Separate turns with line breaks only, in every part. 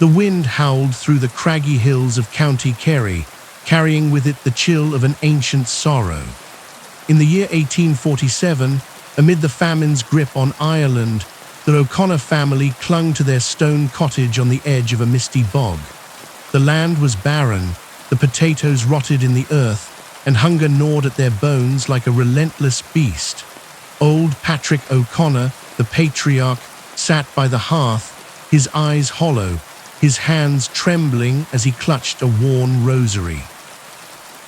The wind howled through the craggy hills of County Kerry, carrying with it the chill of an ancient sorrow. In the year 1847, amid the famine's grip on Ireland, the O'Connor family clung to their stone cottage on the edge of a misty bog. The land was barren, the potatoes rotted in the earth, and hunger gnawed at their bones like a relentless beast. Old Patrick O'Connor, the patriarch, sat by the hearth, his eyes hollow, his hands trembling as he clutched a worn rosary.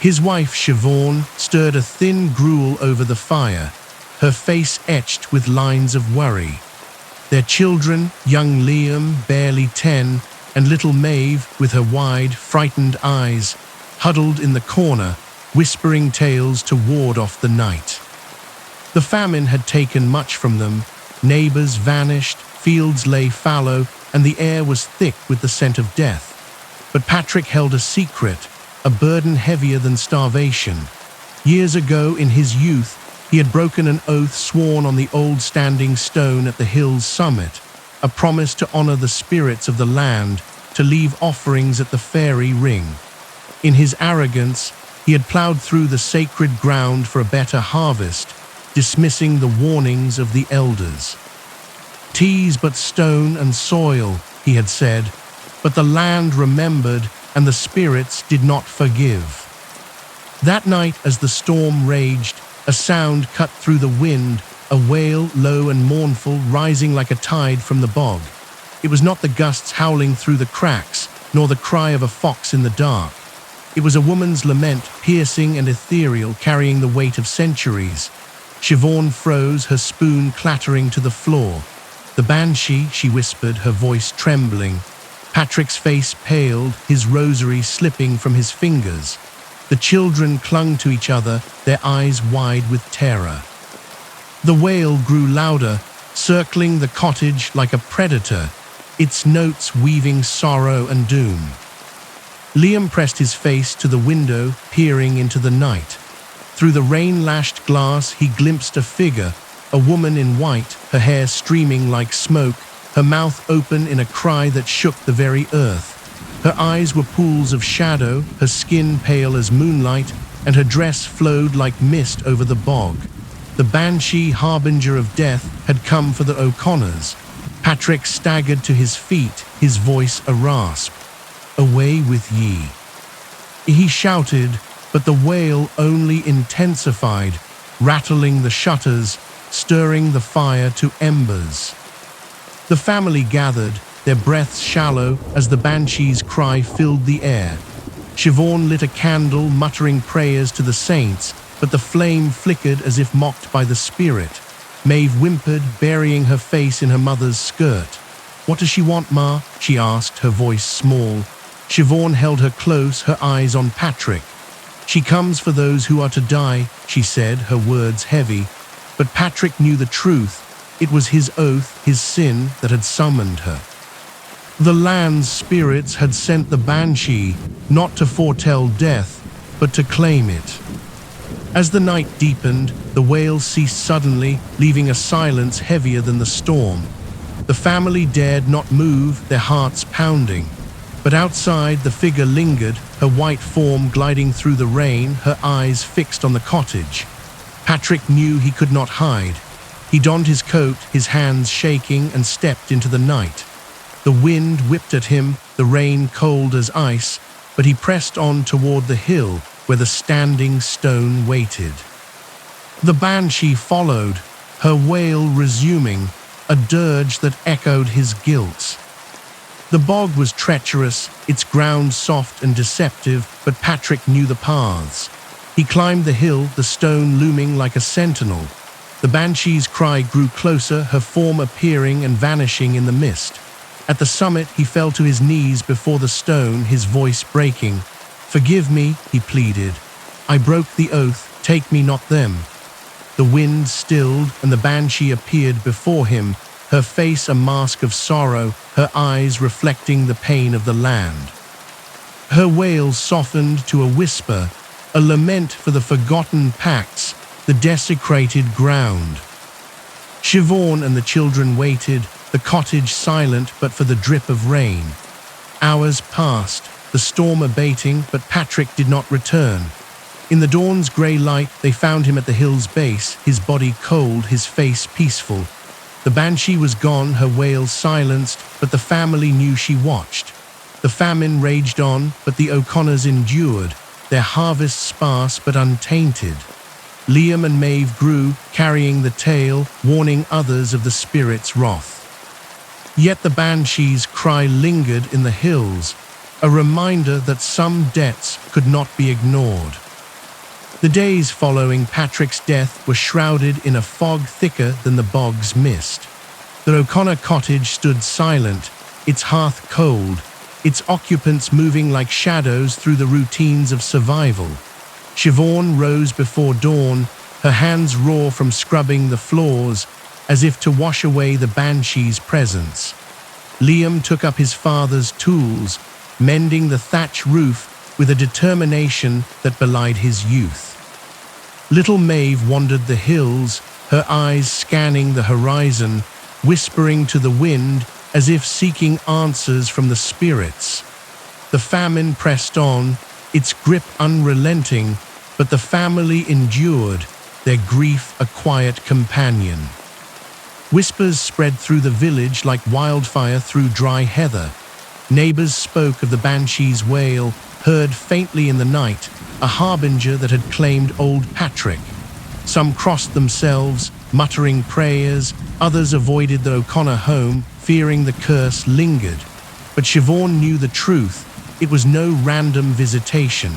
His wife, Siobhan, stirred a thin gruel over the fire, her face etched with lines of worry. Their children, young Liam, barely 10, and little Maeve, with her wide, frightened eyes, huddled in the corner, whispering tales to ward off the night. The famine had taken much from them. Neighbors vanished, fields lay fallow, and the air was thick with the scent of death. But Patrick held a secret, a burden heavier than starvation. Years ago, in his youth, he had broken an oath sworn on the old standing stone at the hill's summit, a promise to honor the spirits of the land, to leave offerings at the fairy ring. In his arrogance, he had plowed through the sacred ground for a better harvest, dismissing the warnings of the elders. "'Tis but stone and soil," he had said, but the land remembered and the spirits did not forgive. That night, as the storm raged, a sound cut through the wind, a wail, low and mournful, rising like a tide from the bog. It was not the gusts howling through the cracks, nor the cry of a fox in the dark. It was a woman's lament, piercing and ethereal, carrying the weight of centuries. Siobhan froze, her spoon clattering to the floor. "The Banshee," she whispered, her voice trembling. Patrick's face paled, his rosary slipping from his fingers. The children clung to each other, their eyes wide with terror. The wail grew louder, circling the cottage like a predator, its notes weaving sorrow and doom. Liam pressed his face to the window, peering into the night. Through the rain-lashed glass, he glimpsed a figure, a woman in white, her hair streaming like smoke, her mouth open in a cry that shook the very earth. Her eyes were pools of shadow, her skin pale as moonlight, and her dress flowed like mist over the bog. The Banshee, harbinger of death, had come for the O'Connors. Patrick staggered to his feet, his voice a rasp. "Away with ye!" He shouted, but the wail only intensified, rattling the shutters, stirring the fire to embers. The family gathered, their breaths shallow as the Banshee's cry filled the air. Siobhan lit a candle, muttering prayers to the saints, but the flame flickered as if mocked by the spirit. Maeve whimpered, burying her face in her mother's skirt. "What does she want, Ma?" she asked, her voice small. Siobhan held her close, her eyes on Patrick. "She comes for those who are to die," she said, her words heavy. But Patrick knew the truth. It was his oath, his sin, that had summoned her. The land's spirits had sent the Banshee, not to foretell death, but to claim it. As the night deepened, the wail ceased suddenly, leaving a silence heavier than the storm. The family dared not move, their hearts pounding. But outside, the figure lingered, her white form gliding through the rain, her eyes fixed on the cottage. Patrick knew he could not hide. He donned his coat, his hands shaking, and stepped into the night. The wind whipped at him, the rain cold as ice, but he pressed on toward the hill where the standing stone waited. The Banshee followed, her wail resuming, a dirge that echoed his guilt. The bog was treacherous, its ground soft and deceptive, but Patrick knew the paths. He climbed the hill, the stone looming like a sentinel. The Banshee's cry grew closer, her form appearing and vanishing in the mist. At the summit, he fell to his knees before the stone, his voice breaking. "Forgive me," he pleaded. "I broke the oath, take me not them." The wind stilled, and the Banshee appeared before him, her face a mask of sorrow, her eyes reflecting the pain of the land. Her wail softened to a whisper, a lament for the forgotten pacts, the desecrated ground. Siobhan and the children waited, the cottage silent but for the drip of rain. Hours passed, the storm abating, but Patrick did not return. In the dawn's grey light, they found him at the hill's base, his body cold, his face peaceful. The Banshee was gone, her wail silenced, but the family knew she watched. The famine raged on, but the O'Connors endured, their harvest sparse but untainted. Liam and Maeve grew, carrying the tale, warning others of the spirit's wrath. Yet the Banshee's cry lingered in the hills, a reminder that some debts could not be ignored. The days following Patrick's death were shrouded in a fog thicker than the bog's mist. The O'Connor cottage stood silent, its hearth cold, its occupants moving like shadows through the routines of survival. Siobhan rose before dawn, her hands raw from scrubbing the floors, as if to wash away the Banshee's presence. Liam took up his father's tools, mending the thatch roof with a determination that belied his youth. Little Maeve wandered the hills, her eyes scanning the horizon, whispering to the wind as if seeking answers from the spirits. The famine pressed on, its grip unrelenting, but the family endured, their grief a quiet companion. Whispers spread through the village like wildfire through dry heather. Neighbors spoke of the Banshee's wail, heard faintly in the night, a harbinger that had claimed old Patrick. Some crossed themselves, muttering prayers, others avoided the O'Connor home, fearing the curse lingered. But Siobhan knew the truth. It was no random visitation.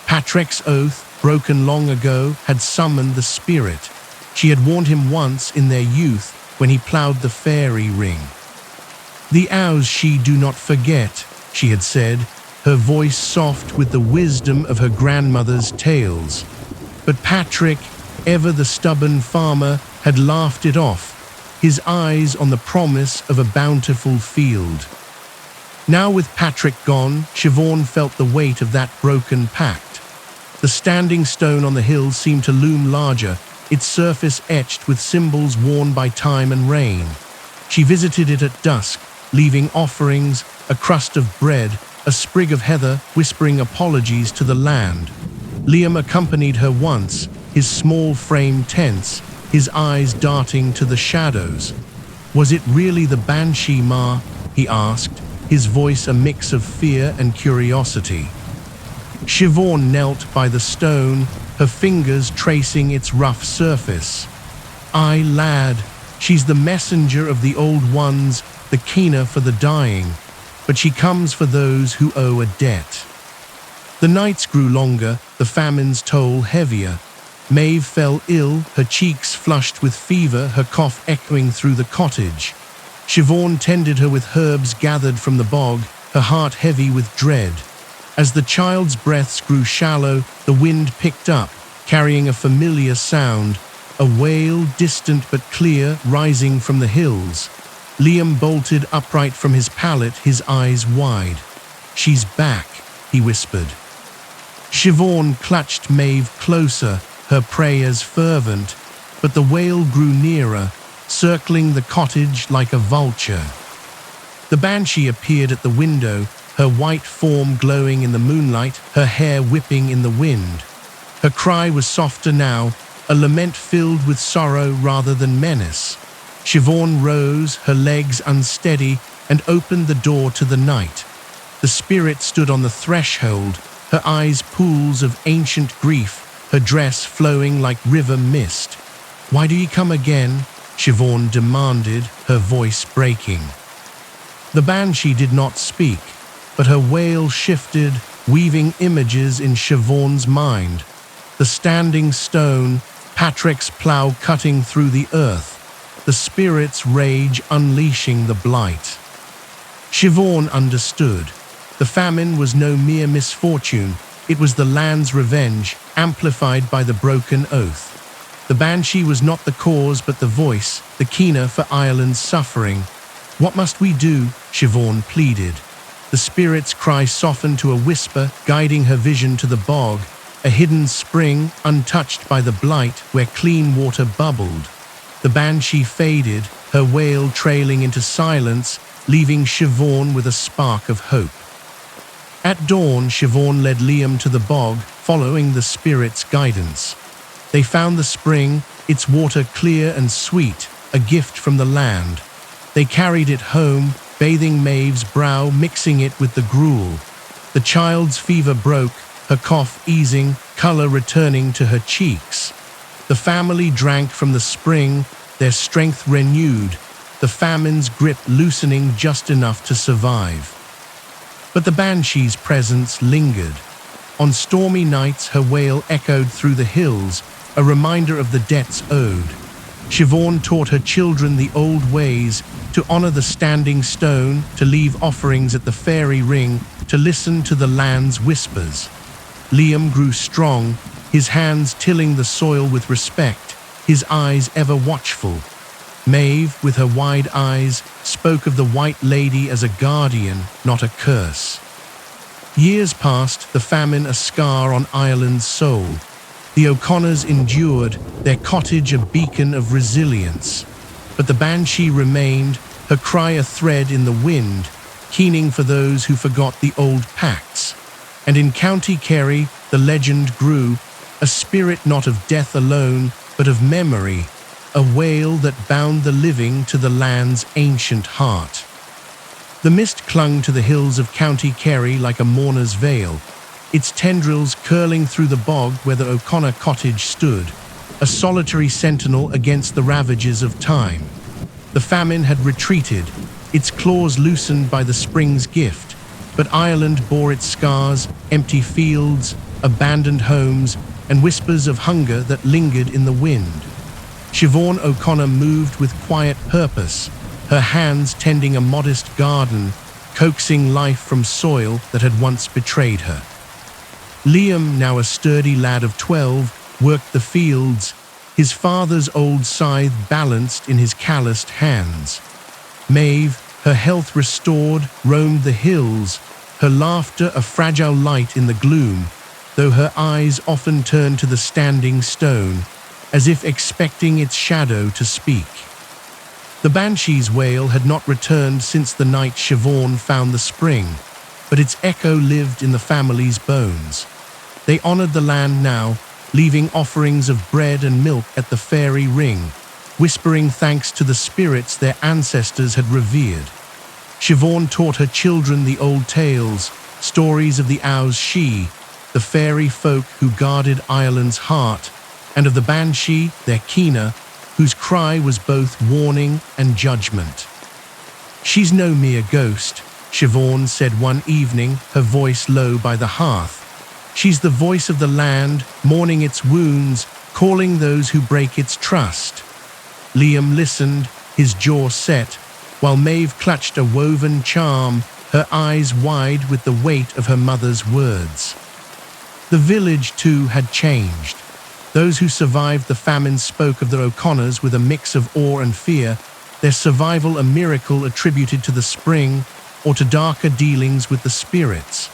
Patrick's oath, broken long ago, had summoned the spirit. She had warned him once in their youth when he ploughed the fairy ring. "The hours she do not forget," she had said, her voice soft with the wisdom of her grandmother's tales. But Patrick, ever the stubborn farmer, had laughed it off, his eyes on the promise of a bountiful field. Now with Patrick gone, Siobhan felt the weight of that broken pact. The standing stone on the hill seemed to loom larger, its surface etched with symbols worn by time and rain. She visited it at dusk, leaving offerings, a crust of bread, a sprig of heather, whispering apologies to the land. Liam accompanied her once, his small frame tense, his eyes darting to the shadows. "Was it really the Banshee, Ma?" he asked, his voice a mix of fear and curiosity. Siobhan knelt by the stone, her fingers tracing its rough surface. "Aye, lad, she's the messenger of the old ones, the keener for the dying, but she comes for those who owe a debt." The nights grew longer, the famine's toll heavier. Maeve fell ill, her cheeks flushed with fever, her cough echoing through the cottage. Siobhan tended her with herbs gathered from the bog, her heart heavy with dread. As the child's breaths grew shallow, the wind picked up, carrying a familiar sound, a wail distant but clear, rising from the hills. Liam bolted upright from his pallet, his eyes wide. "She's back," he whispered. Siobhan clutched Maeve closer, her prayers fervent, but the wail grew nearer, circling the cottage like a vulture. The Banshee appeared at the window, her white form glowing in the moonlight, her hair whipping in the wind. Her cry was softer now, a lament filled with sorrow rather than menace. Siobhan rose, her legs unsteady, and opened the door to the night. The spirit stood on the threshold, her eyes pools of ancient grief, her dress flowing like river mist. "Why do you come again?" Siobhan demanded, her voice breaking. The Banshee did not speak, but her wail shifted, weaving images in Siobhan's mind. The standing stone, Patrick's plough cutting through the earth, the spirit's rage unleashing the blight. Siobhan understood. The famine was no mere misfortune, it was the land's revenge, amplified by the broken oath. The Banshee was not the cause but the voice, the keener for Ireland's suffering. "What must we do?" Siobhan pleaded. The spirit's cry softened to a whisper, guiding her vision to the bog, a hidden spring untouched by the blight where clean water bubbled. The Banshee faded, her wail trailing into silence, leaving Siobhan with a spark of hope. At dawn, Siobhan led Liam to the bog, following the spirit's guidance. They found the spring, its water clear and sweet, a gift from the land. They carried it home, bathing Maeve's brow, mixing it with the gruel. The child's fever broke, her cough easing, color returning to her cheeks. The family drank from the spring, their strength renewed, the famine's grip loosening just enough to survive. But the Banshee's presence lingered. On stormy nights, her wail echoed through the hills, a reminder of the debts owed. Siobhan taught her children the old ways, to honor the standing stone, to leave offerings at the fairy ring, to listen to the land's whispers. Liam grew strong, his hands tilling the soil with respect, his eyes ever watchful. Maeve, with her wide eyes, spoke of the White Lady as a guardian, not a curse. Years passed, the famine a scar on Ireland's soul. The O'Connors endured, their cottage a beacon of resilience. But the Banshee remained, her cry a thread in the wind, keening for those who forgot the old pacts. And in County Kerry, the legend grew, a spirit not of death alone, but of memory, a wail that bound the living to the land's ancient heart. The mist clung to the hills of County Kerry like a mourner's veil, its tendrils curling through the bog where the O'Connor cottage stood, a solitary sentinel against the ravages of time. The famine had retreated, its claws loosened by the spring's gift, but Ireland bore its scars, empty fields, abandoned homes, and whispers of hunger that lingered in the wind. Siobhan O'Connor moved with quiet purpose, her hands tending a modest garden, coaxing life from soil that had once betrayed her. Liam, now a sturdy lad of 12, worked the fields, his father's old scythe balanced in his calloused hands. Maeve, her health restored, roamed the hills, her laughter a fragile light in the gloom, though her eyes often turned to the standing stone, as if expecting its shadow to speak. The Banshee's wail had not returned since the night Siobhan found the spring, but its echo lived in the family's bones. They honored the land now, leaving offerings of bread and milk at the fairy ring, whispering thanks to the spirits their ancestors had revered. Siobhan taught her children the old tales, stories of the Ow's She, the fairy folk who guarded Ireland's heart, and of the Banshee, their keener, whose cry was both warning and judgment. "She's no mere ghost," Siobhan said one evening, her voice low by the hearth. "She's the voice of the land, mourning its wounds, calling those who break its trust." Liam listened, his jaw set, while Maeve clutched a woven charm, her eyes wide with the weight of her mother's words. The village, too, had changed. Those who survived the famine spoke of the O'Connors with a mix of awe and fear, their survival a miracle attributed to the spring or to darker dealings with the spirits.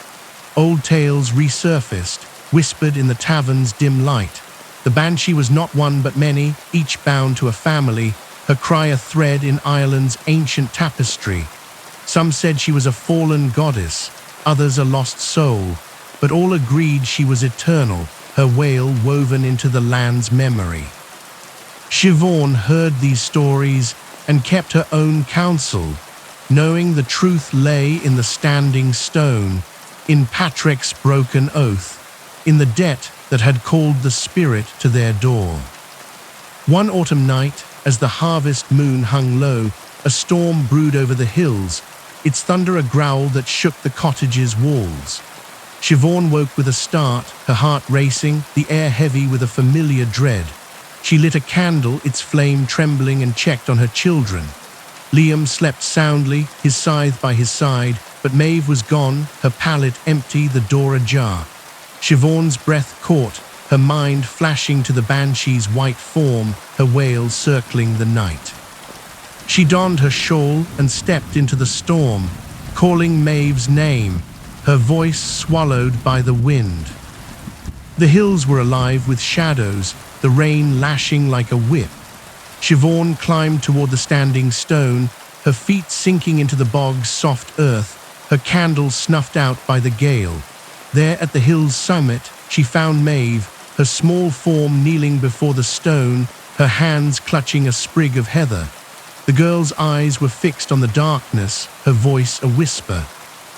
Old tales resurfaced, whispered in the tavern's dim light. The Banshee was not one but many, each bound to a family, her cry a thread in Ireland's ancient tapestry. Some said she was a fallen goddess, others a lost soul, but all agreed she was eternal, her wail woven into the land's memory. Siobhan heard these stories and kept her own counsel, knowing the truth lay in the standing stone, in Patrick's broken oath, in the debt that had called the spirit to their door. One autumn night, as the harvest moon hung low, a storm brewed over the hills, its thunder a growl that shook the cottage's walls. Siobhan woke with a start, her heart racing, the air heavy with a familiar dread. She lit a candle, its flame trembling, and checked on her children. Liam slept soundly, his scythe by his side, but Maeve was gone, her pallet empty, the door ajar. Siobhan's breath caught, her mind flashing to the Banshee's white form, her wail circling the night. She donned her shawl and stepped into the storm, calling Maeve's name, her voice swallowed by the wind. The hills were alive with shadows, the rain lashing like a whip. Siobhan climbed toward the standing stone, her feet sinking into the bog's soft earth, her candle snuffed out by the gale. There at the hill's summit, she found Maeve, her small form kneeling before the stone, her hands clutching a sprig of heather. The girl's eyes were fixed on the darkness, her voice a whisper.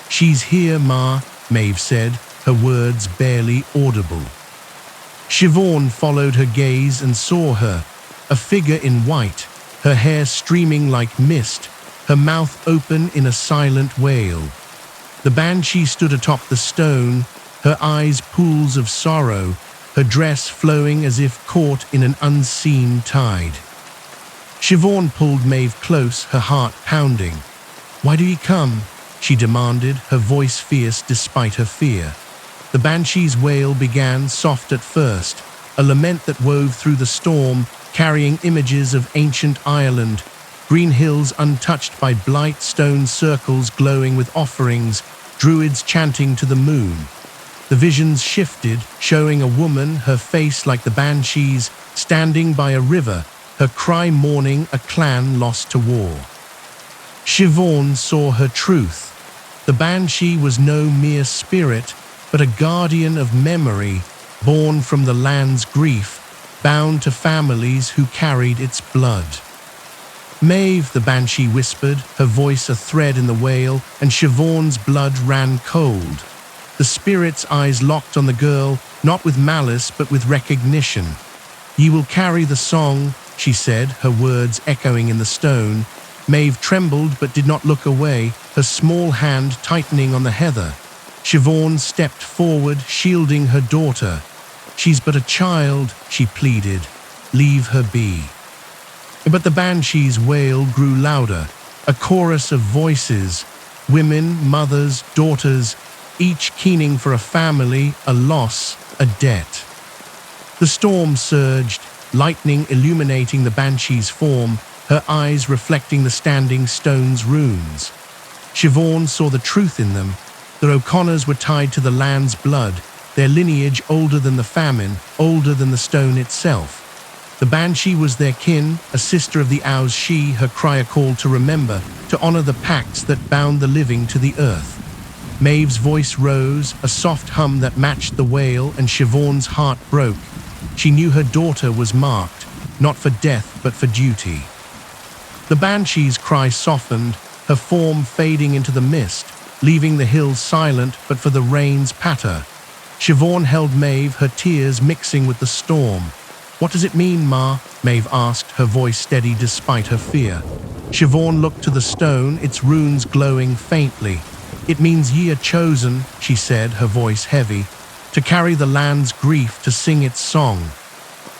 "She's here, Ma," Maeve said, her words barely audible. Siobhan followed her gaze and saw her, a figure in white, her hair streaming like mist, her mouth open in a silent wail. The Banshee stood atop the stone, her eyes pools of sorrow, her dress flowing as if caught in an unseen tide. Siobhan pulled Maeve close, her heart pounding. "Why do you come?" she demanded, her voice fierce despite her fear. The Banshee's wail began soft at first, a lament that wove through the storm, carrying images of ancient Ireland, green hills untouched by blight, stone circles glowing with offerings, druids chanting to the moon. The visions shifted, showing a woman, her face like the Banshee's, standing by a river, her cry mourning a clan lost to war. Siobhan saw her truth. The Banshee was no mere spirit, but a guardian of memory, born from the land's grief, bound to families who carried its blood. "Maeve," the Banshee whispered, her voice a thread in the wail, and Siobhan's blood ran cold. The spirit's eyes locked on the girl, not with malice but with recognition. "Ye will carry the song," she said, her words echoing in the stone. Maeve trembled but did not look away, her small hand tightening on the heather. Siobhan stepped forward, shielding her daughter. "She's but a child," she pleaded. "Leave her be." But the Banshee's wail grew louder, a chorus of voices, women, mothers, daughters, each keening for a family, a loss, a debt. The storm surged, lightning illuminating the Banshee's form, her eyes reflecting the standing stone's runes. Siobhan saw the truth in them. The O'Connors were tied to the land's blood, their lineage older than the famine, older than the stone itself. The Banshee was their kin, a sister of the Owls, she, her cry a call to remember, to honor the pacts that bound the living to the earth. Maeve's voice rose, a soft hum that matched the wail, and Siobhan's heart broke. She knew her daughter was marked, not for death but for duty. The Banshee's cry softened, her form fading into the mist, leaving the hills silent but for the rain's patter. Siobhan held Maeve, her tears mixing with the storm. "What does it mean, Ma?" Maeve asked, her voice steady despite her fear. Siobhan looked to the stone, its runes glowing faintly. "It means ye are chosen," she said, her voice heavy, "to carry the land's grief, to sing its song."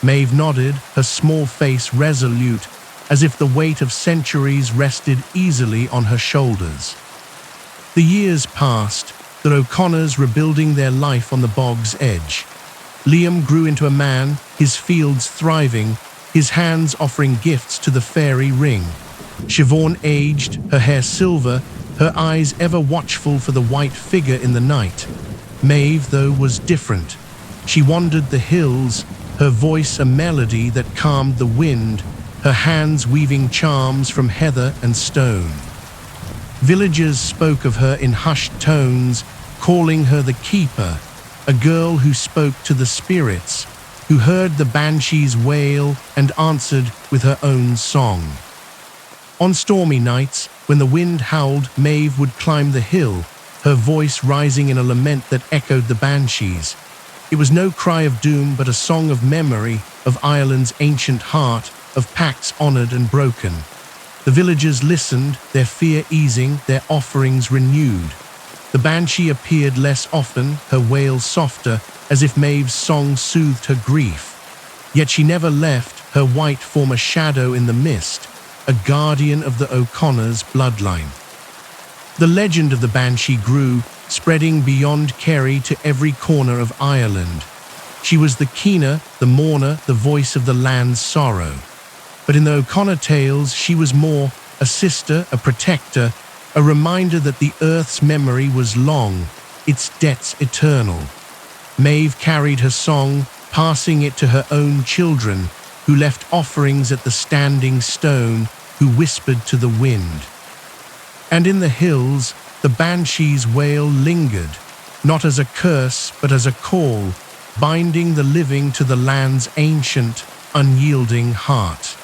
Maeve nodded, her small face resolute, as if the weight of centuries rested easily on her shoulders. The years passed, the O'Connors rebuilding their life on the bog's edge. Liam grew into a man, his fields thriving, his hands offering gifts to the fairy ring. Siobhan aged, her hair silver, her eyes ever watchful for the white figure in the night. Maeve, though, was different. She wandered the hills, her voice a melody that calmed the wind, her hands weaving charms from heather and stone. Villagers spoke of her in hushed tones, calling her the Keeper, a girl who spoke to the spirits, who heard the Banshee's wail and answered with her own song. On stormy nights, when the wind howled, Maeve would climb the hill, her voice rising in a lament that echoed the Banshee's. It was no cry of doom, but a song of memory, of Ireland's ancient heart, of pacts honored and broken. The villagers listened, their fear easing, their offerings renewed. The Banshee appeared less often, her wail softer, as if Maeve's song soothed her grief. Yet she never left, her white form a shadow in the mist, a guardian of the O'Connor's bloodline. The legend of the Banshee grew, spreading beyond Kerry to every corner of Ireland. She was the keener, the mourner, the voice of the land's sorrow. But in the O'Connor tales, she was more, a sister, a protector, a reminder that the earth's memory was long, its debts eternal. Maeve carried her song, passing it to her own children, who left offerings at the standing stone, who whispered to the wind. And in the hills, the Banshee's wail lingered, not as a curse but as a call, binding the living to the land's ancient, unyielding heart.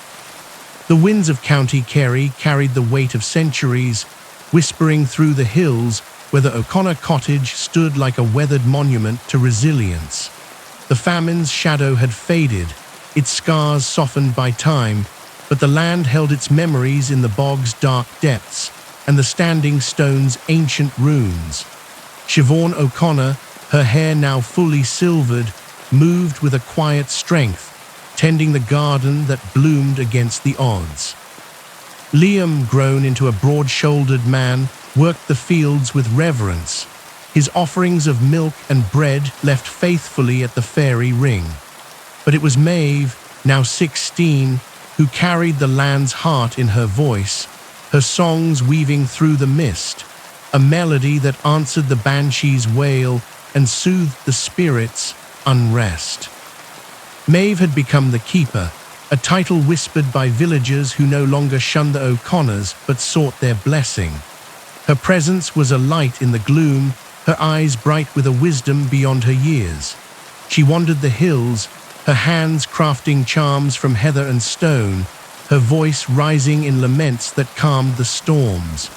The winds of County Kerry carried the weight of centuries, whispering through the hills where the O'Connor cottage stood like a weathered monument to resilience. The famine's shadow had faded, its scars softened by time, but the land held its memories in the bog's dark depths and the standing stone's ancient runes. Siobhan O'Connor, her hair now fully silvered, moved with a quiet strength, tending the garden that bloomed against the odds. Liam, grown into a broad-shouldered man, worked the fields with reverence, his offerings of milk and bread left faithfully at the fairy ring. But it was Maeve, now 16, who carried the land's heart in her voice, her songs weaving through the mist, a melody that answered the Banshee's wail and soothed the spirit's unrest. Maeve had become the keeper, a title whispered by villagers who no longer shunned the O'Connors but sought their blessing. Her presence was a light in the gloom, her eyes bright with a wisdom beyond her years. She wandered the hills, her hands crafting charms from heather and stone, her voice rising in laments that calmed the storms.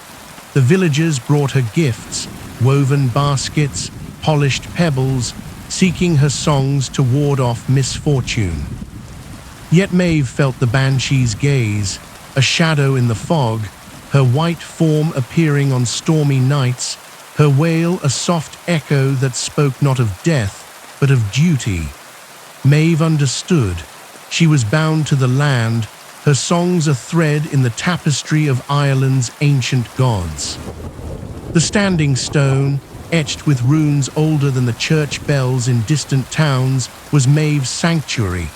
The villagers brought her gifts, woven baskets, polished pebbles, seeking her songs to ward off misfortune. Yet Maeve felt the Banshee's gaze, a shadow in the fog, her white form appearing on stormy nights, her wail a soft echo that spoke not of death, but of duty. Maeve understood. She was bound to the land, her songs a thread in the tapestry of Ireland's ancient gods. The standing stone, etched with runes older than the church bells in distant towns, was Maeve's sanctuary.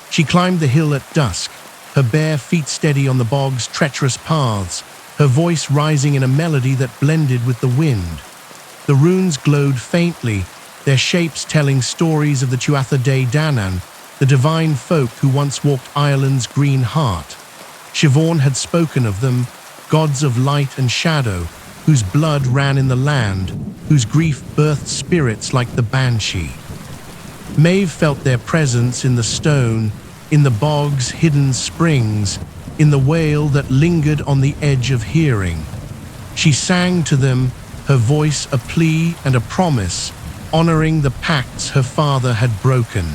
She climbed the hill at dusk, her bare feet steady on the bog's treacherous paths, her voice rising in a melody that blended with the wind. The runes glowed faintly, their shapes telling stories of the Tuatha Dé Danann, the divine folk who once walked Ireland's green heart. Siobhan had spoken of them, gods of light and shadow, whose blood ran in the land, whose grief birthed spirits like the Banshee. Maeve felt their presence in the stone, in the bog's hidden springs, in the wail that lingered on the edge of hearing. She sang to them, her voice a plea and a promise, honoring the pacts her father had broken.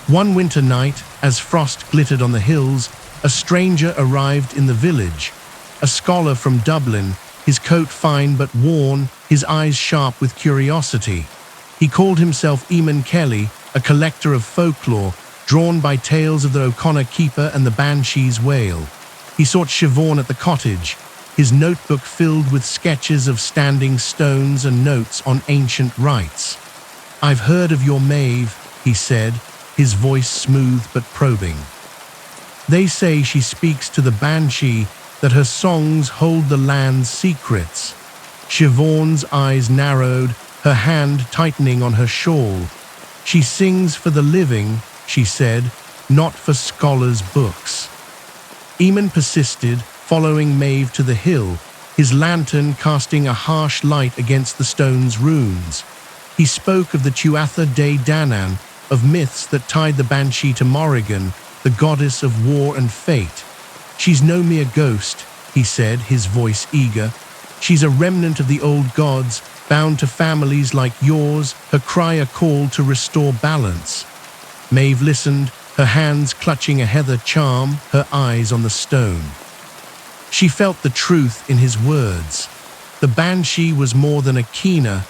One winter night, as frost glittered on the hills, a stranger arrived in the village, a scholar from Dublin, his coat fine but worn, his eyes sharp with curiosity. He called himself Eamon Kelly, a collector of folklore, drawn by tales of the O'Connor keeper and the Banshee's wail. He sought Siobhan at the cottage, his notebook filled with sketches of standing stones and notes on ancient rites. "I've heard of your Maeve," he said, his voice smooth but probing. "They say she speaks to the Banshee, that her songs hold the land's secrets." Siobhan's eyes narrowed, her hand tightening on her shawl. "She sings for the living," she said, "not for scholars' books." Eamon persisted, following Maeve to the hill, his lantern casting a harsh light against the stone's runes. He spoke of the Tuatha Dé Danann, of myths that tied the Banshee to Morrígan, the goddess of war and fate. "She's no mere ghost," he said, his voice eager. "She's a remnant of the old gods, bound to families like yours, her cry a call to restore balance." Maeve listened, her hands clutching a heather charm, her eyes on the stone. She felt the truth in his words. The Banshee was more than a keener,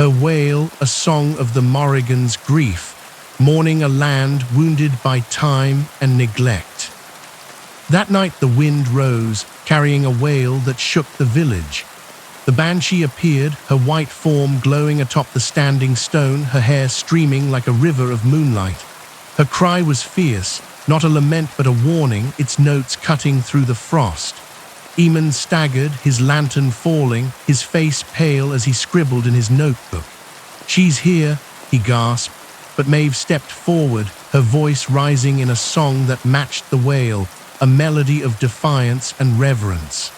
her wail a song of the Morrigan's grief, mourning a land wounded by time and neglect. That night the wind rose, carrying a wail that shook the village. The Banshee appeared, her white form glowing atop the standing stone, her hair streaming like a river of moonlight. Her cry was fierce, not a lament but a warning, its notes cutting through the frost. Eamon staggered, his lantern falling, his face pale as he scribbled in his notebook. "She's here," he gasped, but Maeve stepped forward, her voice rising in a song that matched the wail, a melody of defiance and reverence.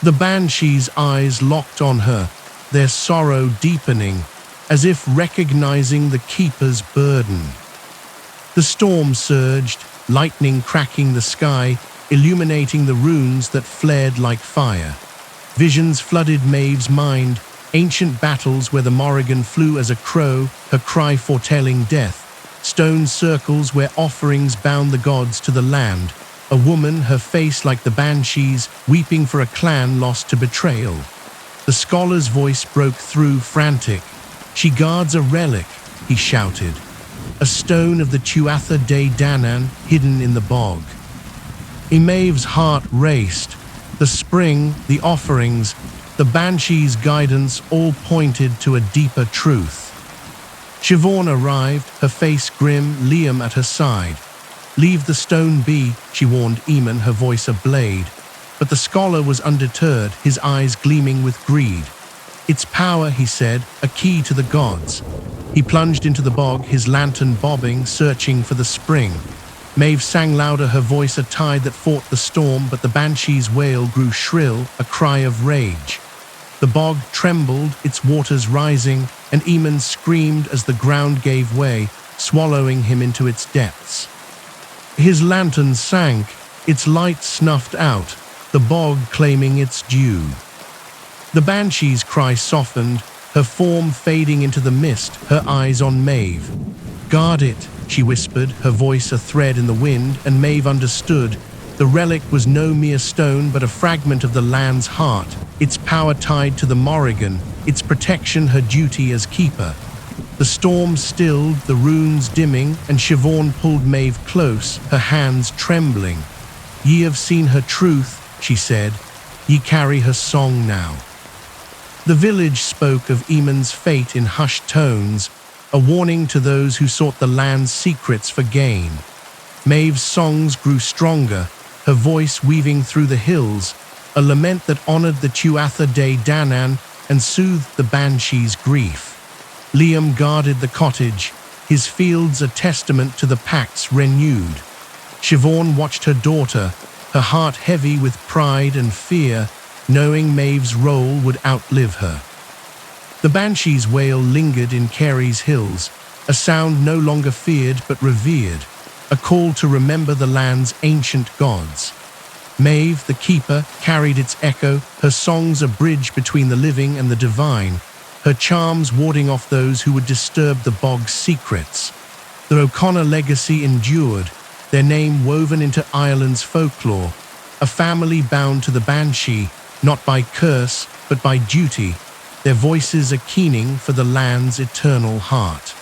The Banshee's eyes locked on her, their sorrow deepening, as if recognizing the keeper's burden. The storm surged, lightning cracking the sky, illuminating the runes that flared like fire. Visions flooded Maeve's mind, ancient battles where the Morrígan flew as a crow, her cry foretelling death, stone circles where offerings bound the gods to the land, a woman, her face like the Banshees, weeping for a clan lost to betrayal. The scholar's voice broke through, frantic. "She guards a relic," he shouted, "a stone of the Tuatha Dé Danann hidden in the bog." Maeve's heart raced. The spring, the offerings, the Banshee's guidance all pointed to a deeper truth. Siobhan arrived, her face grim, Liam at her side. "Leave the stone be," she warned Eamon, her voice a blade. But the scholar was undeterred, his eyes gleaming with greed. "Its power," he said, "a key to the gods." He plunged into the bog, his lantern bobbing, searching for the spring. Maeve sang louder, her voice a tide that fought the storm, but the Banshee's wail grew shrill, a cry of rage. The bog trembled, its waters rising, and Eamon screamed as the ground gave way, swallowing him into its depths. His lantern sank, its light snuffed out, the bog claiming its due. The Banshee's cry softened, her form fading into the mist, her eyes on Maeve. "Guard it," she whispered, her voice a thread in the wind, and Maeve understood. The relic was no mere stone, but a fragment of the land's heart, its power tied to the Morrígan, its protection her duty as keeper. The storm stilled, the runes dimming, and Siobhan pulled Maeve close, her hands trembling. "Ye have seen her truth," she said. "Ye carry her song now." The village spoke of Eamon's fate in hushed tones, a warning to those who sought the land's secrets for gain. Maeve's songs grew stronger, her voice weaving through the hills, a lament that honored the Tuatha Dé Danann and soothed the Banshee's grief. Liam guarded the cottage, his fields a testament to the pacts renewed. Siobhan watched her daughter, her heart heavy with pride and fear, knowing Maeve's role would outlive her. The Banshee's wail lingered in Kerry's hills, a sound no longer feared but revered, a call to remember the land's ancient gods. Maeve, the keeper, carried its echo, her songs a bridge between the living and the divine, her charms warding off those who would disturb the bog's secrets. The O'Connor legacy endured, their name woven into Ireland's folklore, a family bound to the Banshee, not by curse but by duty, their voices a keening for the land's eternal heart.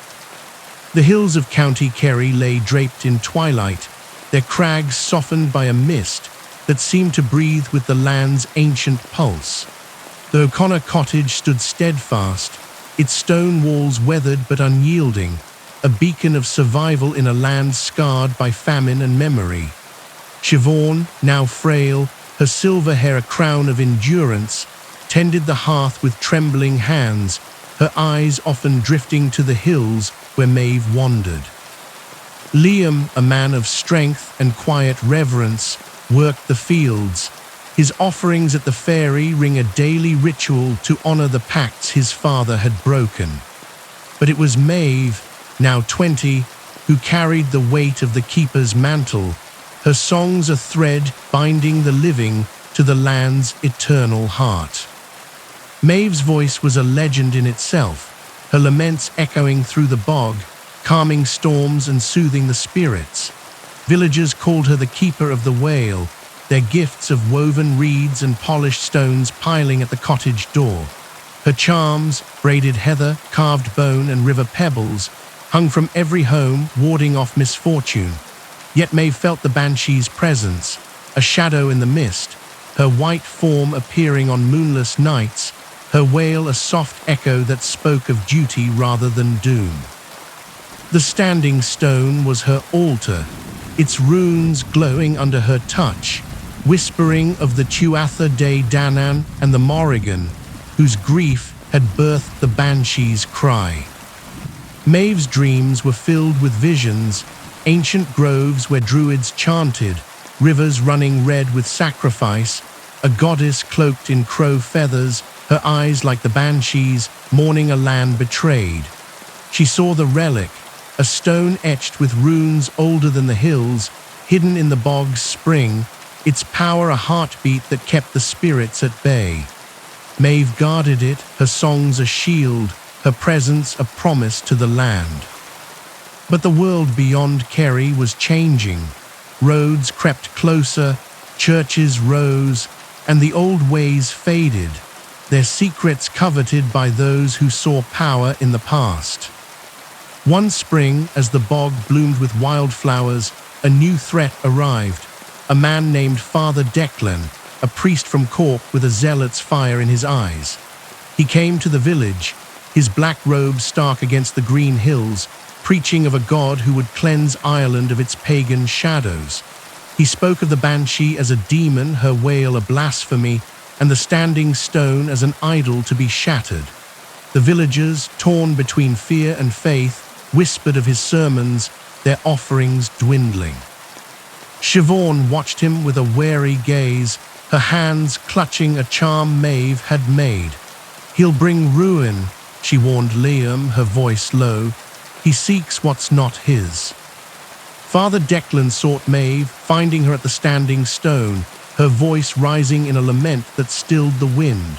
The hills of County Kerry lay draped in twilight, their crags softened by a mist that seemed to breathe with the land's ancient pulse. The O'Connor cottage stood steadfast, its stone walls weathered but unyielding, a beacon of survival in a land scarred by famine and memory. Siobhan, now frail, her silver hair a crown of endurance, tended the hearth with trembling hands, her eyes often drifting to the hills where Maeve wandered. Liam, a man of strength and quiet reverence, worked the fields, his offerings at the ferry ring a daily ritual to honor the pacts his father had broken. But it was Maeve, now 20, who carried the weight of the keeper's mantle, her songs a thread binding the living to the land's eternal heart. Maeve's voice was a legend in itself, her laments echoing through the bog, calming storms and soothing the spirits. Villagers called her the keeper of the Wail, their gifts of woven reeds and polished stones piling at the cottage door. Her charms, braided heather, carved bone and river pebbles, hung from every home, warding off misfortune. Yet Maeve felt the Banshee's presence, a shadow in the mist, her white form appearing on moonless nights, her wail a soft echo that spoke of duty rather than doom. The standing stone was her altar, its runes glowing under her touch, whispering of the Tuatha Dé Danann and the Morrígan, whose grief had birthed the Banshee's cry. Maeve's dreams were filled with visions, ancient groves where druids chanted, rivers running red with sacrifice, a goddess cloaked in crow feathers, her eyes like the Banshees, mourning a land betrayed. She saw the relic, a stone etched with runes older than the hills, hidden in the bog's spring, its power a heartbeat that kept the spirits at bay. Maeve guarded it, her songs a shield, her presence a promise to the land. But the world beyond Kerry was changing. Roads crept closer, churches rose, and the old ways faded, their secrets coveted by those who saw power in the past. One spring, as the bog bloomed with wildflowers, a new threat arrived. A man named Father Declan, a priest from Cork with a zealot's fire in his eyes. He came to the village, his black robe stark against the green hills, preaching of a god who would cleanse Ireland of its pagan shadows. He spoke of the Banshee as a demon, her wail a blasphemy, and the standing stone as an idol to be shattered. The villagers, torn between fear and faith, whispered of his sermons, their offerings dwindling. Siobhan watched him with a wary gaze, her hands clutching a charm Maeve had made. "He'll bring ruin," she warned Liam, her voice low. "He seeks what's not his." Father Declan sought Maeve, finding her at the standing stone, her voice rising in a lament that stilled the wind.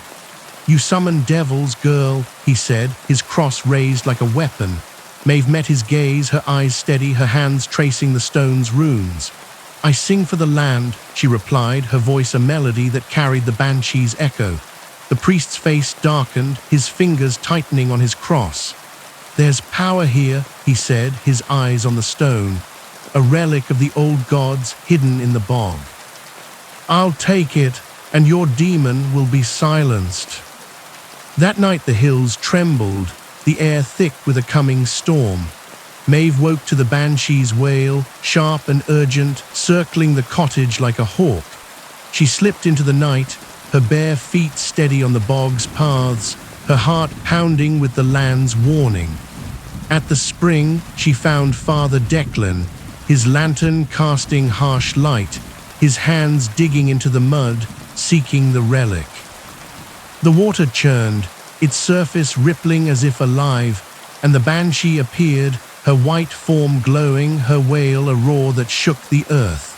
"You summon devils, girl," he said, his cross raised like a weapon. Maeve met his gaze, her eyes steady, her hands tracing the stone's runes. "I sing for the land," she replied, her voice a melody that carried the Banshee's echo. The priest's face darkened, his fingers tightening on his cross. "There's power here," he said, his eyes on the stone, "a relic of the old gods hidden in the bog. I'll take it, and your demon will be silenced." That night the hills trembled, the air thick with a coming storm. Maeve woke to the Banshee's wail, sharp and urgent, circling the cottage like a hawk. She slipped into the night, her bare feet steady on the bog's paths, her heart pounding with the land's warning. At the spring, she found Father Declan, his lantern casting harsh light, his hands digging into the mud, seeking the relic. The water churned, its surface rippling as if alive, and the Banshee appeared, her white form glowing, her wail a roar that shook the earth.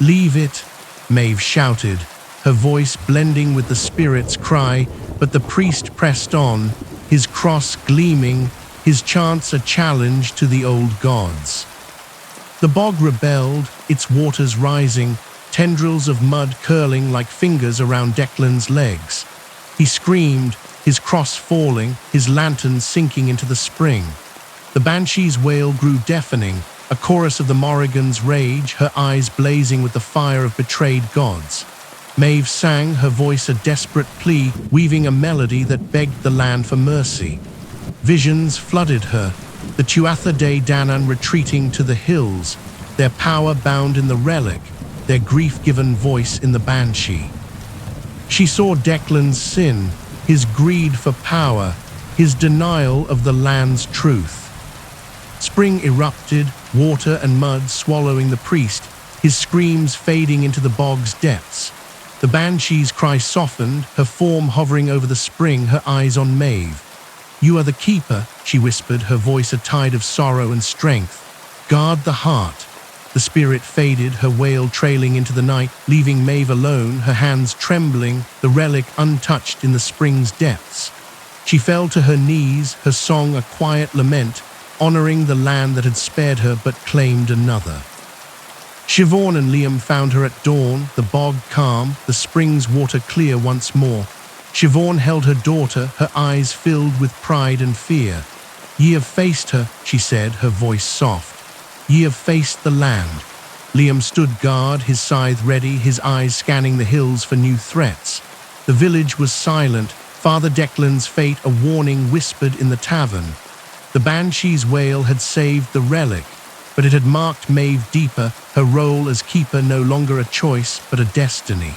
"Leave it," Maeve shouted, her voice blending with the spirit's cry, but the priest pressed on, his cross gleaming, his chants a challenge to the old gods. The bog rebelled, its waters rising, tendrils of mud curling like fingers around Declan's legs. He screamed, his cross falling, his lantern sinking into the spring. The Banshee's wail grew deafening, a chorus of the Morrigan's rage, her eyes blazing with the fire of betrayed gods. Maeve sang, her voice a desperate plea, weaving a melody that begged the land for mercy. Visions flooded her, the Tuatha Dé Danann retreating to the hills, their power bound in the relic, their grief-given voice in the Banshee. She saw Declan's sin, his greed for power, his denial of the land's truth. Spring erupted, water and mud swallowing the priest, his screams fading into the bog's depths. The Banshee's cry softened, her form hovering over the spring, her eyes on Maeve. "You are the keeper," she whispered, her voice a tide of sorrow and strength. "Guard the heart." The spirit faded, her wail trailing into the night, leaving Maeve alone, her hands trembling, the relic untouched in the spring's depths. She fell to her knees, her song a quiet lament, honoring the land that had spared her but claimed another. Siobhan and Liam found her at dawn, the bog calm, the spring's water clear once more. Siobhan held her daughter, her eyes filled with pride and fear. "Ye have faced her," she said, her voice soft. "Ye have faced the land." Liam stood guard, his scythe ready, his eyes scanning the hills for new threats. The village was silent, Father Declan's fate a warning whispered in the tavern. The Banshee's wail had saved the relic, but it had marked Maeve deeper, her role as keeper no longer a choice but a destiny.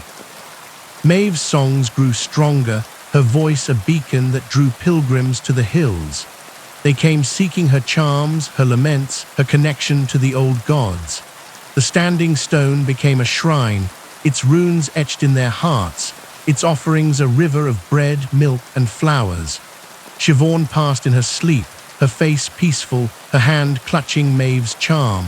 Maeve's songs grew stronger, her voice a beacon that drew pilgrims to the hills. They came seeking her charms, her laments, her connection to the old gods. The standing stone became a shrine, its runes etched in their hearts, its offerings a river of bread, milk, and flowers. Siobhan passed in her sleep, her face peaceful, her hand clutching Maeve's charm.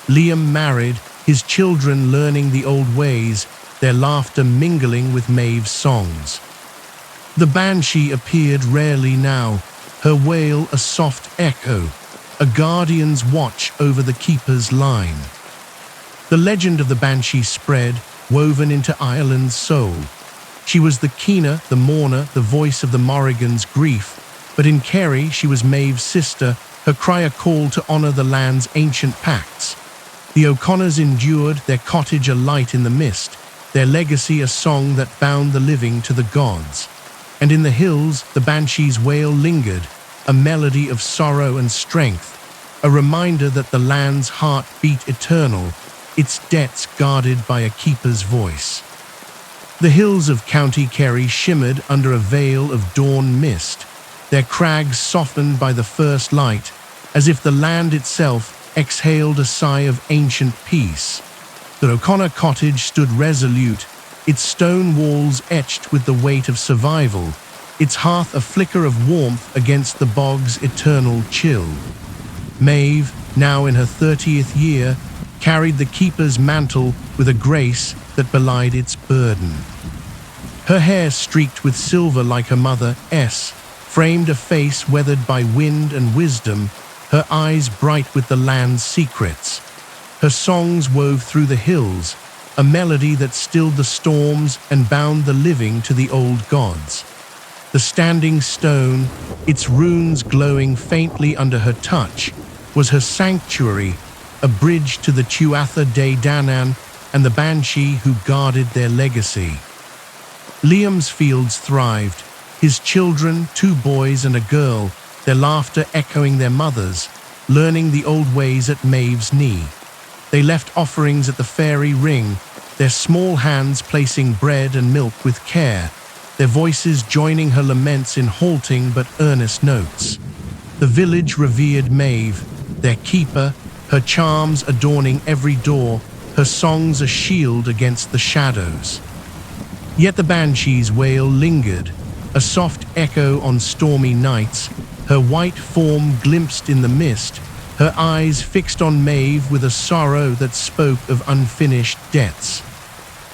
Liam married, his children learning the old ways, their laughter mingling with Maeve's songs. The Banshee appeared rarely now, her wail a soft echo, a guardian's watch over the keeper's line. The legend of the Banshee spread, woven into Ireland's soul. She was the keener, the mourner, the voice of the Morrigan's grief, but in Kerry she was Maeve's sister, her cry a call to honour the land's ancient pacts. The O'Connors endured, their cottage a light in the mist, their legacy a song that bound the living to the gods. And in the hills, the Banshee's wail lingered, a melody of sorrow and strength, a reminder that the land's heart beat eternal, its debts guarded by a keeper's voice. The hills of County Kerry shimmered under a veil of dawn mist, their crags softened by the first light, as if the land itself exhaled a sigh of ancient peace. The O'Connor cottage stood resolute, its stone walls etched with the weight of survival, its hearth a flicker of warmth against the bog's eternal chill. Maeve, now in her 30th year, carried the keeper's mantle with a grace that belied its burden. Her hair streaked with silver like her mother, framed a face weathered by wind and wisdom, her eyes bright with the land's secrets. Her songs wove through the hills, a melody that stilled the storms and bound the living to the old gods. The standing stone, its runes glowing faintly under her touch, was her sanctuary, a bridge to the Tuatha Dé Danann and the Banshee who guarded their legacy. Liam's fields thrived, his children, 2 boys and a girl, their laughter echoing their mother's, learning the old ways at Maeve's knee. They left offerings at the fairy ring, their small hands placing bread and milk with care, their voices joining her laments in halting but earnest notes. The village revered Maeve, their keeper, her charms adorning every door, her songs a shield against the shadows. Yet the Banshee's wail lingered, a soft echo on stormy nights, her white form glimpsed in the mist, her eyes fixed on Maeve with a sorrow that spoke of unfinished debts.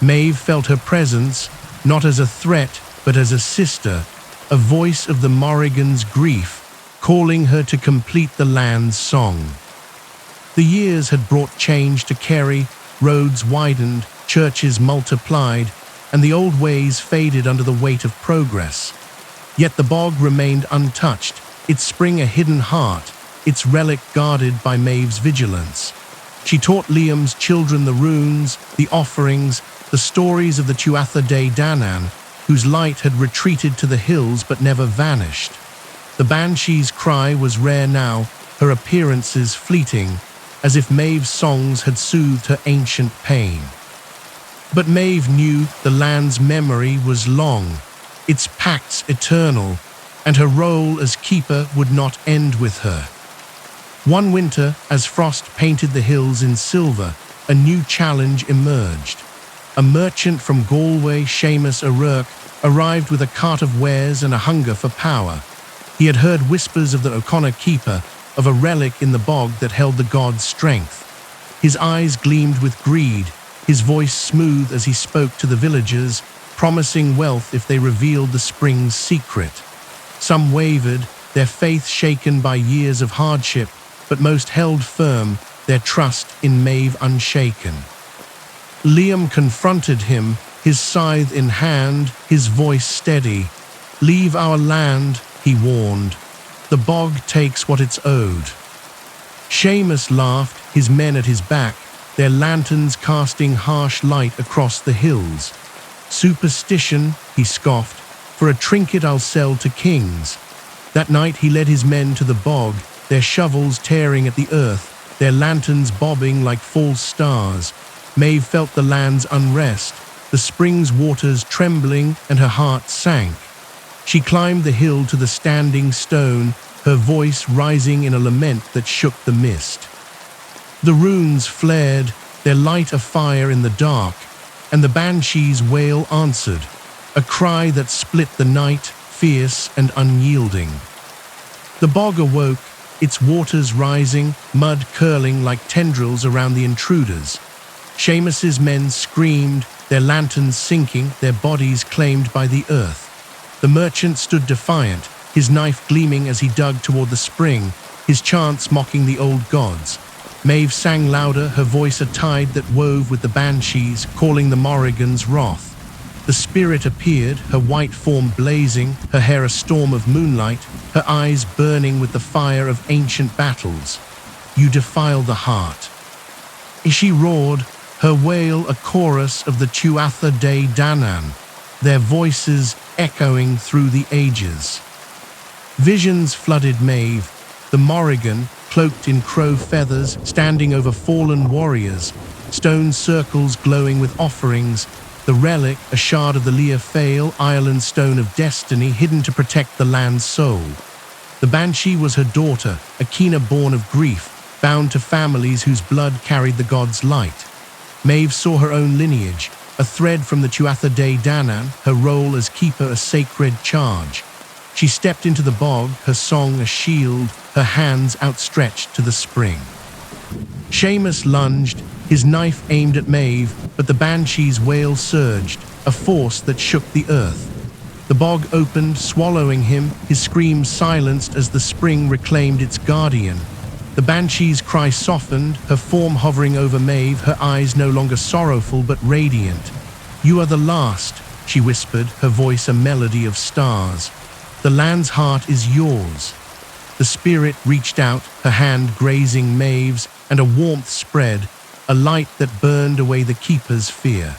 Maeve felt her presence, not as a threat, but as a sister, a voice of the Morrigan's grief, calling her to complete the land's song. The years had brought change to Kerry, roads widened, churches multiplied, and the old ways faded under the weight of progress. Yet the bog remained untouched, its spring a hidden heart, its relic guarded by Maeve's vigilance. She taught Liam's children the runes, the offerings, the stories of the Tuatha Dé Danann, whose light had retreated to the hills but never vanished. The Banshee's cry was rare now, her appearances fleeting, as if Maeve's songs had soothed her ancient pain. But Maeve knew the land's memory was long, its pacts eternal, and her role as keeper would not end with her. One winter, as frost painted the hills in silver, a new challenge emerged. A merchant from Galway, Seamus O'Rourke, arrived with a cart of wares and a hunger for power. He had heard whispers of the O'Connor keeper, of a relic in the bog that held the god's strength. His eyes gleamed with greed, his voice smooth as he spoke to the villagers, promising wealth if they revealed the spring's secret. Some wavered, their faith shaken by years of hardship, but most held firm, their trust in Maeve unshaken. Liam confronted him, his scythe in hand, his voice steady. "Leave our land," he warned. "The bog takes what it's owed." Seamus laughed, his men at his back, their lanterns casting harsh light across the hills. "Superstition," he scoffed, "for a trinket I'll sell to kings." That night he led his men to the bog, their shovels tearing at the earth, their lanterns bobbing like false stars. Maeve felt the land's unrest, the spring's waters trembling, and her heart sank. She climbed the hill to the standing stone, her voice rising in a lament that shook the mist. The runes flared, their light afire in the dark, and the Banshee's wail answered, a cry that split the night, fierce and unyielding. The bog awoke, its waters rising, mud curling like tendrils around the intruders. Seamus's men screamed, their lanterns sinking, their bodies claimed by the earth. The merchant stood defiant, his knife gleaming as he dug toward the spring, his chants mocking the old gods. Maeve sang louder, her voice a tide that wove with the banshees, calling the Morrigan's wrath. The spirit appeared, her white form blazing, her hair a storm of moonlight, her eyes burning with the fire of ancient battles. You defile the heart. She roared, her wail a chorus of the Tuatha Dé Danann, their voices echoing through the ages. Visions flooded Maeve, the Morrigan, cloaked in crow feathers, standing over fallen warriors, stone circles glowing with offerings, the relic, a shard of the Lia Fail, Ireland's stone of destiny, hidden to protect the land's soul. The Banshee was her daughter, a keener born of grief, bound to families whose blood carried the god's light. Maeve saw her own lineage, a thread from the Tuatha Dé Danann, her role as keeper a sacred charge. She stepped into the bog, her song a shield, her hands outstretched to the spring. Seamus lunged, his knife aimed at Maeve, but the Banshee's wail surged, a force that shook the earth. The bog opened, swallowing him, his scream silenced as the spring reclaimed its guardian. The Banshee's cry softened, her form hovering over Maeve, her eyes no longer sorrowful but radiant. You are the last, she whispered, her voice a melody of stars. The land's heart is yours. The spirit reached out, her hand grazing Maeve's, and a warmth spread, a light that burned away the keeper's fear.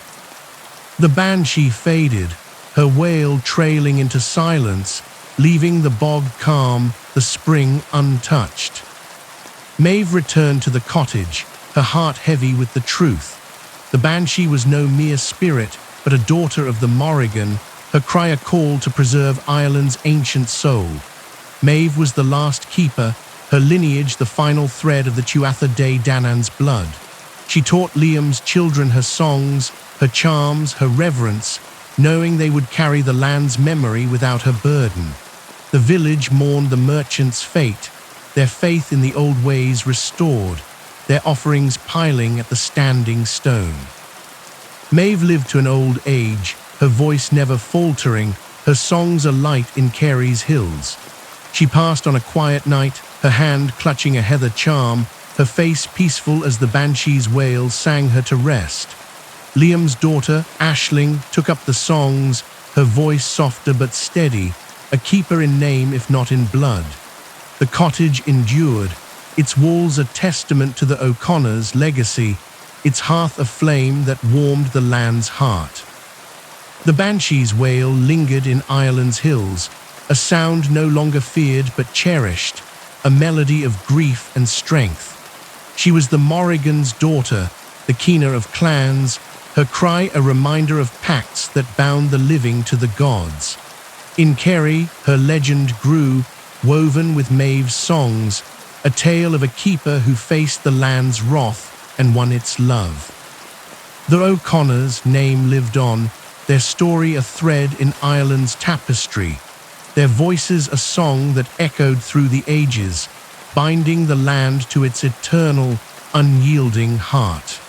The Banshee faded, her wail trailing into silence, leaving the bog calm, the spring untouched. Maeve returned to the cottage, her heart heavy with the truth. The Banshee was no mere spirit, but a daughter of the Morrigan, her cry a call to preserve Ireland's ancient soul. Maeve was the last keeper, her lineage the final thread of the Tuatha Dé Danann's blood. She taught Liam's children her songs, her charms, her reverence, knowing they would carry the land's memory without her burden. The village mourned the merchant's fate, their faith in the old ways restored, their offerings piling at the standing stone. Maeve lived to an old age, her voice never faltering, her songs a light in Kerry's hills. She passed on a quiet night, her hand clutching a heather charm, her face peaceful as the Banshee's wail sang her to rest. Liam's daughter, Aisling, took up the songs, her voice softer but steady, a keeper in name if not in blood. The cottage endured, its walls a testament to the O'Connors' legacy, its hearth a flame that warmed the land's heart. The Banshee's wail lingered in Ireland's hills, a sound no longer feared but cherished, a melody of grief and strength. She was the Morrigan's daughter, the keener of clans, her cry a reminder of pacts that bound the living to the gods. In Kerry, her legend grew, woven with Maeve's songs, a tale of a keeper who faced the land's wrath and won its love. The O'Connors' name lived on, their story a thread in Ireland's tapestry, their voices a song that echoed through the ages, binding the land to its eternal, unyielding heart.